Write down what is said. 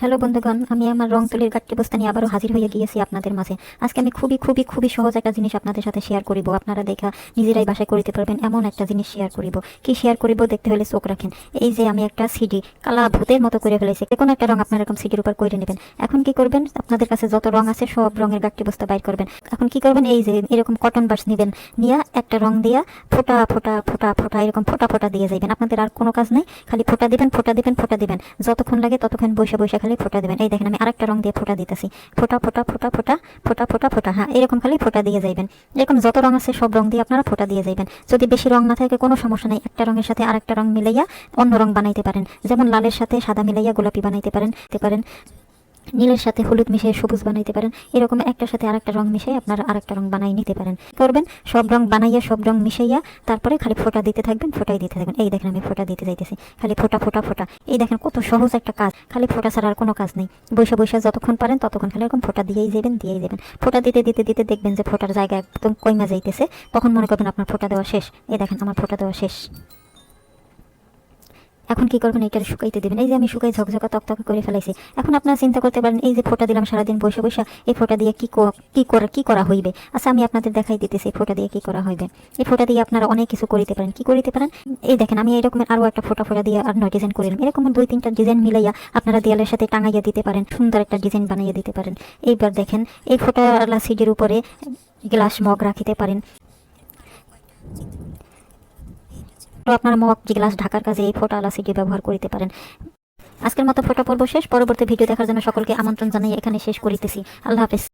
Hello বন্ধুগণ, আমি আমার রং তুলির গাঠটি বস্তা নিয়ে আবারও হাজির হয়ে গিয়েছি আপনাদের মাঝে। আজকে আমি খুবই সহজ একটা জিনিস আপনাদের সাথে শেয়ার করিব। আপনারা দেখা নিজেরাই বাসায় করিতে পারবেন এমন একটা জিনিস শেয়ার করিব। কি শেয়ার করিব দেখতে হলে চোখ রাখেন। এই যে আমি একটা সিডি কালা ভূতের মতো করে ফেলেছি। যে কোনো একটা রং আপনারা এরকম সিডির উপর করে নেবেন। এখন কি করবেন, আপনাদের কাছে যত রং আছে সব রঙের গাঠটি বস্তা বাইর করবেন। এখন কি করবেন, এই যে এরকম কটন বাস নেবেন, নিয়ে একটা রং দিয়া ফোটা ফোটা ফোটা ফোটা এরকম ফোটা ফোটা দিয়ে যাইবেন। আপনাদের আর কোনো কাজ নেই, খালি ফোটা দিবেন ফোটা দিবেন ফোটা দিবেন, যতক্ষণ লাগে ততক্ষণ বসে বসে খালি ফোটা দিবেন। এই দেখেন আমি আরেকটা রং দিয়ে ফোটা দিতেছি, ফোটা ফোটা ফোটা ফোটা ফোটা ফোটা ফোটা। হ্যাঁ, এরকম খালি ফোটা দিয়ে যাইবেন। এরকম যত রং আছে সব রং দিয়ে আপনারা ফোটা দিয়ে যাইবেন। যদি বেশি রং না থাকে কোনো সমস্যা নেই, একটা রঙের সাথে আরেকটা রং মিলাইয়া অন্য রং বানাইতে পারেন। যেমন লালের সাথে সাদা মিলাইয়া গোলাপি বানাইতে পারেন, নীলের সাথে হলুদ মিশিয়ে সবুজ বানাইতে পারেন। এরকম একটার সাথে আরেকটা রং মিশিয়ে আপনারা আরেকটা রং বানাই নিতে পারেন। করবেন সব রং বানাইয়া সব রং মিশাইয়া তারপরে খালি ফোটা দিতে থাকবেন, ফোটাই দিতে থাকবেন। এই দেখেন আমি ফোটা দিতে যাইতেছি, খালি ফোটা ফোটা ফোটা। এই দেখেন কত সহজ একটা কাজ, খালি ফোটা ছাড়া আর কোনো কাজ নেই। বসে যতক্ষণ পারেন ততক্ষণ খালি এরকম ফোটা দিয়েই যাবেন। ফোটা দিতে দিতে দিতে দেখবেন যে ফোটার জায়গা একদম কইমা যাইতেছে। তখন মনে করবেন আপনার ফোটা দেওয়া শেষ। এই দেখেন আমার ফোটা দেওয়া শেষ। এখন কি করবেন, এটা শুকাইতে দেবেন। এই যে আমি শুকাই ঝকঝকা তকতকে করে ফেলাইছি। এখন আপনারা চিন্তা করতে পারেন, এই যে ফোটা দিলাম সারাদিন বসে এই ফোটা দিয়ে কি করা হইবে। আচ্ছা আমি আপনাদের দেখাই দিতেছি এই ফোটা দিয়ে কি করা হইবে। এই ফোটা দিয়ে আপনারা অনেক কিছু করিতে পারেন। কি করিতে পারেন, এই দেখেন আমি এরকমের আরো একটা ফোটা দিয়ে আর নয় ডিজাইন করিলাম। এরকম 2-3টা ডিজাইন মিলাইয়া আপনারা দেয়ালের সাথে টাঙাইয়া দিতে পারেন, সুন্দর একটা ডিজাইন বানাইয়া দিতে পারেন। এইবার দেখেন এই ফোটাওয়ালা সিডির উপরে গ্লাস মগ রাখিতে পারেন। তো আপনারা মগ গ্লাস ঢাকার কাজে এই ফোটাওয়ালা সিডি ব্যবহার করতে পারেন। আজকের মতো ফোটা পর্ব শেষ। পরবর্তী ভিডিও দেখার জন্য সকলকে আমন্ত্রণ জানাই এখানে শেষ করিতেছি। আল্লাহ হাফেজ।